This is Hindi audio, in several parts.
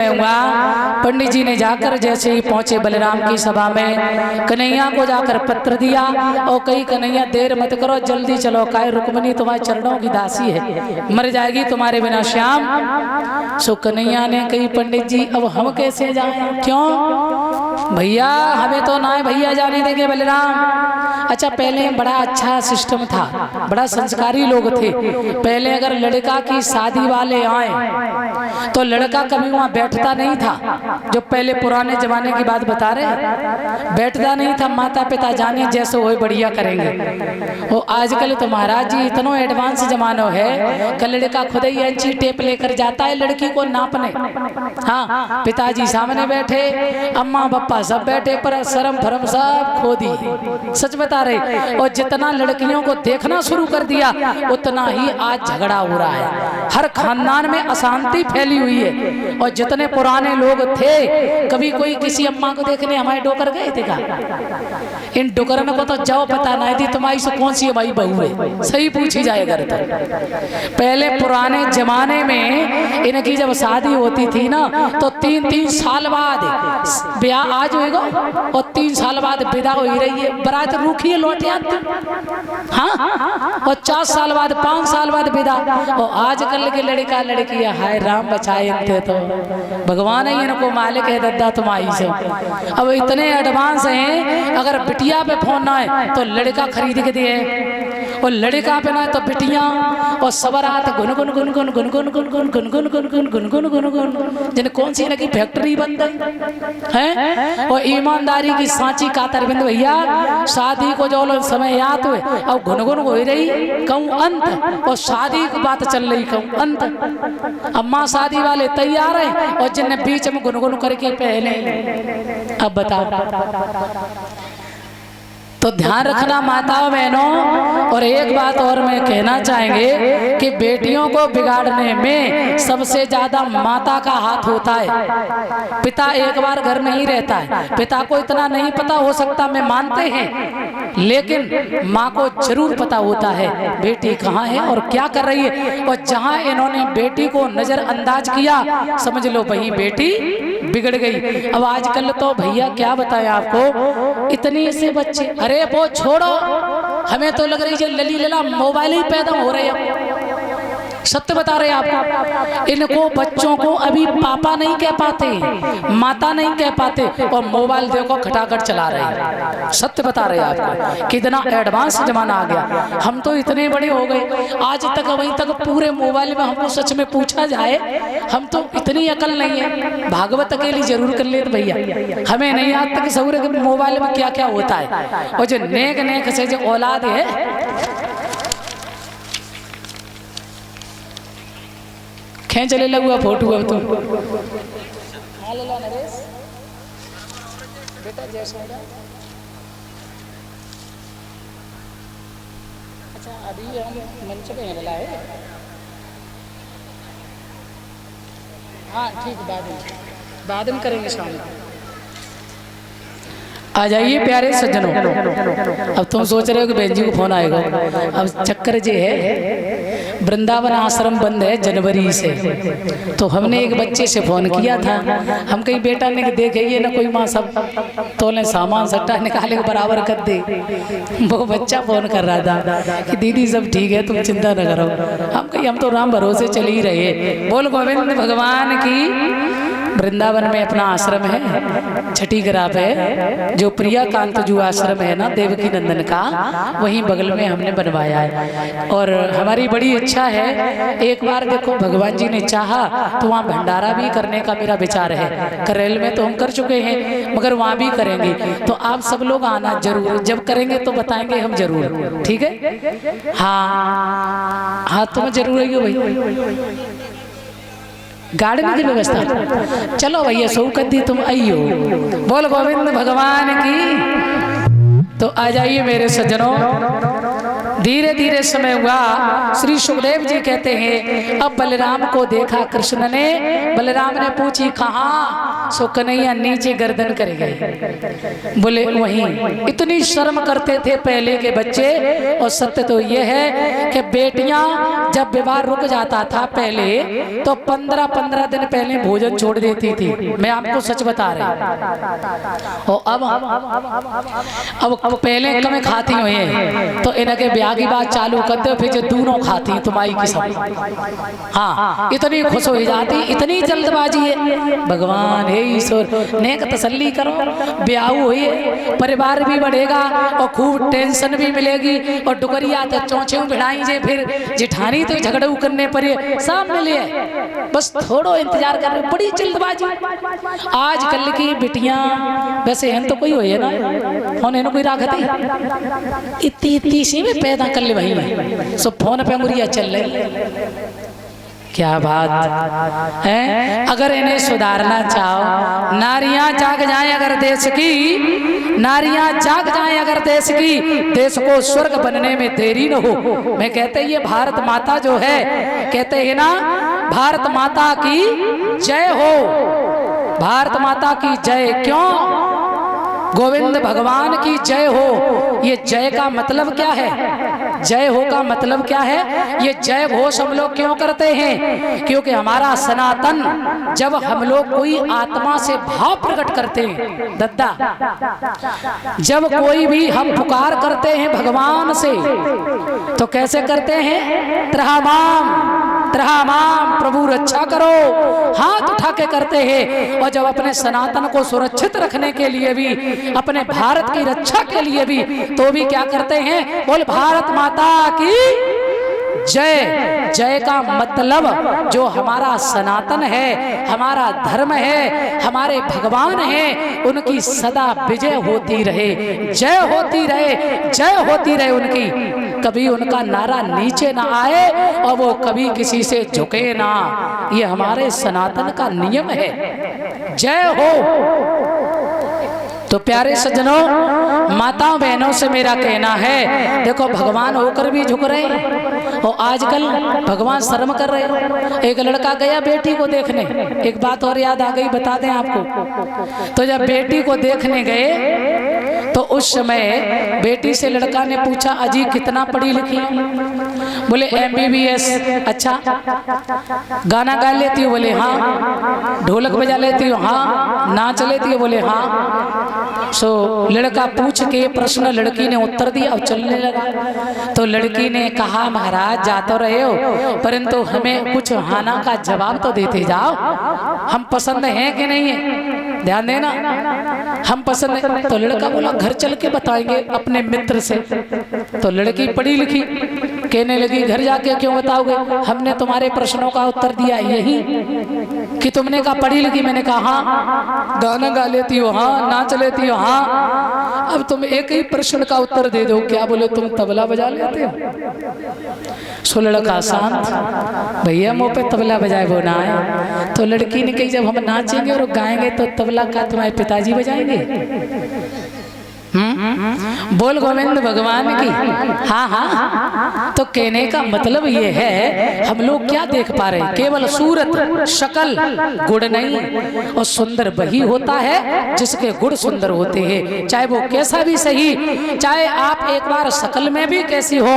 हुआ। पंडित जी ने जाकर जैसे ही पहुंचे बलराम की सभा में कन्हैया को जाकर पत्र दिया और कही कन्हैया देर मत करो, जल्दी चलो, काहे रुक्मिणी तुम्हारे चरणों की दासी है, मर जाएगी तुम्हारे बिना श्याम। सो कन्हैया ने कही पंडित जी अब हम कैसे जाएं? क्यों भैया, हमें तो ना भैया जाने देंगे बलराम। अच्छा पहले बड़ा अच्छा सिस्टम था, बड़ा संस्कारी लोग थे। पहले अगर लड़का की शादी वाले आए तो लड़का कभी वहाँ बैठता नहीं था। जो पहले पुराने जमाने की बात बता रहे, बैठता नहीं था। माता पिता जाने जैसे वो बढ़िया करेंगे। वो आजकल तो महाराज जी इतना एडवांस जमाना है कि लड़का खुद ही इंची टेप लेकर जाता है लड़की को नापने। हाँ, पिताजी सामने बैठे, अम्मा पापा सब बैठे, पर शर्म भरम सब खो दी। सच बता रहे। और जितना लड़कियों को देखना शुरू कर दिया उतना ही आज झगड़ा हो रहा है। हर खानदान में अशांति फैली हुई है। और जितने पुराने लोग थे, कभी कोई किसी अम्मा को देखने हमारे डोकर गए थे क्या? इन डोकरन को तो जाओ पता नहीं थी तुम्हारी से कौन सी हमारी बहू है, सही पूछी जाए घर तो। पहले पुराने जमाने में इनकी जब शादी होती थी ना तो 3-3 साल बाद ब्याह आज होएगा और 3 साल बाद विदा हो ही रही है, बारात रूखी है लौट आती। हाँ, और 4 साल बाद 5 साल बाद विदा। और आजकल के लड़का लड़की हाय राम बचाए थे तो भगवान ही इनको मालिक है दद्दा तुम्हारी से। अब इतने एडवांस हैं, अगर बिटिया पे फोन ना है तो लड़का खरीद के दिए, और लड़का पे ना तो बिटिया। और सबरात गुनगुन गुनगुन गुनगुन गुनगुन गुनगुन गुनगुन गुनगुन गुनगुन जिन कौन सी लगी फैक्ट्री बंद है। और ईमानदारी की सांची कातर बिंद भैया, शादी को जो समय याद हुए अब गुनगुन हो रही कहूँ अंत, और शादी की बात चल रही कहूँ अंत। अम्मा शादी वाले तैयार हैं और जिनने बीच में गुनगुन करके पहले। अब बताओ। तो ध्यान रखना माताओं बहनों। और एक बात और मैं कहना चाहेंगे कि बेटियों को बिगाड़ने में सबसे ज्यादा माता का हाथ होता है। पिता एक बार घर नहीं रहता है, पिता को इतना नहीं पता हो सकता, मैं मानते हैं, लेकिन माँ को जरूर पता होता है बेटी कहाँ है और क्या कर रही है। और जहाँ इन्होंने बेटी को नजरअंदाज किया समझ लो वही बेटी बिगड़ गई। अब आजकल तो भैया क्या बताएं आपको, इतनी से बच्चे, अरे वो छोड़ो, हमें तो लग रही है लली लला मोबाइल ही पैदा हो रहे हैं। सत्य बता रहे आप, इनको बच्चों को अभी पापा नहीं कह पाते, माता नहीं कह पाते, और मोबाइल देखो खटाखट चला रहे हैं। सत्य बता रहे आपको कितना एडवांस जमाना आ गया। हम तो इतने बड़े हो गए, आज तक वहीं तक पूरे मोबाइल में हमको सच में पूछा जाए, हम तो इतनी अकल नहीं है। भागवत अकेली जरूर कर लेते भैया, हमें नहीं आज तक सऊर के मोबाइल में क्या क्या होता है। और जो नेक नेक से जो औलाद है खेच ले लगुआ फोटो। अब तुम बेटा जैसा अच्छा अभी हम मंच पे हैं लाए। हाँ ठीक, बाद में करेंगे शाम में। आ जाइए प्यारे सज्जनों। अब तुम सोच रहे हो कि बहन जी को फोन आएगा। अब चक्कर ये है, वृंदावन आश्रम बंद है जनवरी से, तो हमने एक बच्चे से फोन किया था। हम कहीं बेटा ने देखे ये ना कोई माँ सब तोले सामान सट्टा निकाले के बराबर कर दे। वो बच्चा फोन कर रहा था कि दीदी सब ठीक है, तुम चिंता न करो। हम कहीं हम तो राम भरोसे चल ही रहे। बोल गोविंद भगवान की। वृंदावन में अपना आश्रम है, छठी ग्राह पे, जो प्रिया कांत जो आश्रम है ना देवकी नंदन का, वहीं बगल में हमने बनवाया है। और हमारी बड़ी इच्छा है, एक बार देखो भगवान जी ने चाहा तो वहाँ भंडारा भी करने का मेरा विचार है। करेल में तो हम कर चुके हैं, मगर वहाँ भी करेंगे। तो आप सब लोग आना जरूर, जब करेंगे तो बताएंगे हम जरूर, ठीक है? हाँ हाँ, तुम जरूर आइयो भाई, गाड़ी की व्यवस्था। चलो भैया सौकत दी तुम आइयो। बोल गोविंद भगवान की। तो आ जाइए मेरे सज्जनों। धीरे धीरे समय हुआ। श्री सुखदेव जी कहते हैं अब बलराम को देखा कृष्ण ने। बलराम ने पूछी कहाँ? सो कन्हैया नीचे गर्दन कर गए। बोले वहीं। इतनी शर्म करते थे पहले के बच्चे। और सत्य तो यह है कि बेटियां जब विवाह रुक जाता था पहले तो 15-15 दिन पहले भोजन छोड़ देती थी। मैं आपको सच बता रही। और अब पहले कम खाती हुई है तो इनके ब्याह की बात चालू कर दो, फिर दोनों खाती तुम्हारी की सब। हाँ, इतनी खुश हो जाती, इतनी जल्दबाजी है। भगवान हे ईश्वर नेक तसल्ली करो, ब्याह हुई है, परिवार भी बढ़ेगा और खूब टेंशन भी मिलेगी। और डुकरिया तो चौंचे भिड़ाई जे, फिर जिठानी तो झगड़ू करने पर सब मिले, बस थोड़ो इंतजार कर रहे। बड़ी जल्दबाजी आजकल की बिटियां। वैसे हैं तो कोई हो ना होने कोई राखते इतनी सी में पैदा कर ले भाई, सो फोन पे मुरिया चल रही। क्या बात है। अगर इन्हें सुधारना चाहो, नारियां जाग जाएं अगर देश की, नारियां जाग जाएं अगर देश की, देश को स्वर्ग बनने में देरी न हो। मैं कहते ये भारत माता जो है, कहते हैं ना भारत माता की जय हो, भारत माता की जय। क्यों? गोविंद भगवान की जय हो। ये जय का मतलब क्या है? जय हो का मतलब क्या है? ये जय घोष हम लोग क्यों करते हैं? क्योंकि हमारा सनातन, जब हम लोग कोई आत्मा से भाव प्रकट करते हैं दद्दा, जब कोई भी हम पुकार करते हैं भगवान से तो कैसे करते हैं? त्रहामाम त्रहामाम, प्रभु रक्षा करो, हाथ उठा के करते हैं। और जब अपने सनातन को सुरक्षित रखने के लिए भी, अपने भारत की रक्षा के लिए भी, तो भी क्या करते हैं? बोल भारत माता की जय। जय का मतलब जो हमारा सनातन है, हमारा धर्म है, हमारे भगवान है, उनकी सदा विजय होती रहे, जय होती रहे, जय होती रहे उनकी। कभी उनका नारा नीचे ना आए और वो कभी किसी से झुके ना। ये हमारे सनातन का नियम है। जय हो। तो प्यारे सज्जनों, माताओं बहनों से मेरा कहना है, देखो भगवान होकर भी झुक रहे हैं और आजकल भगवान शर्म कर रहे हैं। एक लड़का गया बेटी को देखने, एक बात और याद आ गई, बता दें आपको। तो जब बेटी को देखने गए तो उस समय बेटी से लड़का ने पूछा अजी कितना पढ़ी लिखी? बोले MBBS। अच्छा, गाना गा लेती हो? बोले हाँ। ढोलक बजा लेती हो? हाँ। नाच लेती हो? बोले हाँ। सो लड़का पूछ के प्रश्न लड़की ने उत्तर दिया और चलने लगा। तो लड़की ने कहा महाराज जा तो रहे हो, परंतु हमें कुछ हाना का जवाब तो देते जाओ, हम पसंद हैं कि नहीं है, ध्यान देना, हम पसंद है। तो लड़का बोला घर चल के बताएंगे अपने मित्र से। तो लड़की पढ़ी लिखी कहने लगी घर जाके क्यों बताओगे, हमने तुम्हारे प्रश्नों का उत्तर दिया यही कि तुमने कहा पढ़ी लिखी। मैंने कहा हाँ। गाना गा लेती हो? हाँ। नाच लेती हो? हाँ। अब तुम एक ही प्रश्न का उत्तर दे दो, क्या? बोले तुम तबला बजा लेते हो? सो लड़का शांत, भैया मुँह पे तबला बजाए वो ना आए। तो लड़की ने कही जब हम नाचेंगे और गाएंगे तो तबला का तुम्हारे पिताजी बजाएंगे? बोल गोविंद भगवान की। हाँ हाँ। तो कहने का मतलब ये है हम लोग क्या देख पा रहे हैं? केवल सूरत शकल, गुण नहीं। और सुंदर वही होता है जिसके गुण सुंदर होते हैं, चाहे वो कैसा भी सही, चाहे आप एक बार शकल में भी कैसी हो,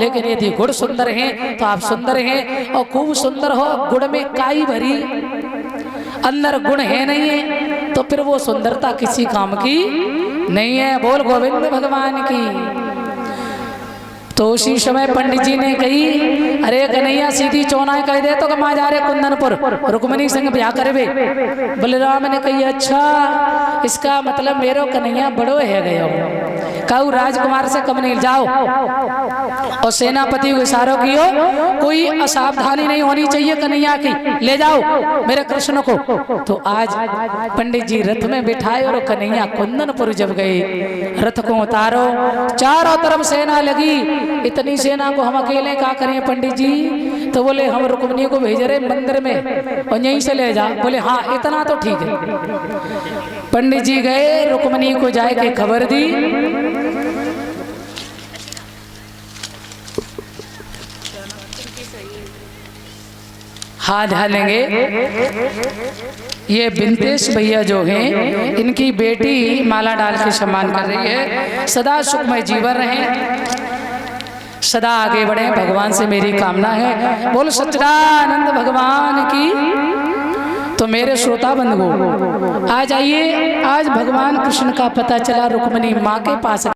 लेकिन यदि गुण सुंदर हैं तो आप सुंदर हैं। और खूब सुंदर हो, गुण में काई भरी, अंदर गुण है नहीं है, तो फिर वो सुंदरता किसी काम की नहीं है। बोल गोविंद भगवान की। तो उसी समय पंडित जी ने कही अरे कन्हैया सीधी चौनाई कह दे तो कमा जा रहे कुंदनपुर, रुक्मणी संग ब्याह करबे। बलराम ने कही अच्छा, इसका मतलब मेरो कन्हैया बड़ो है गयो, कहू राजकुमार से कम नहीं जाओ। और सेनापति को इशारा कियो, कोई असावधानी नहीं होनी चाहिए कन्हैया की, ले जाओ मेरे कृष्ण को। तो आज पंडित जी रथ में बिठाए और कन्हैया कुंदनपुर जब गए, रथ को उतारो, चारों तरफ सेना लगी। इतनी सेना को हम अकेले क्या करें पंडित जी? तो बोले हम रुक्मणी को भेज रहे मंदिर में और यहीं से ले जा। बोले हाँ इतना तो ठीक है। पंडित जी गए, रुक्मणी को जाके खबर दी। हाथ ढालेंगे। ये बिंतेश भैया जो हैं, इनकी बेटी माला डाल के सम्मान कर रही है। सदा सुखमय जीवन रहे, सदा आगे बढ़े, भगवान से मेरी कामना है। बोल सच्चिदानंद भगवान की। तो मेरे श्रोता बंधुओं, आज आइए, आज भगवान कृष्ण का पता चला रुक्मिणी माँ के पास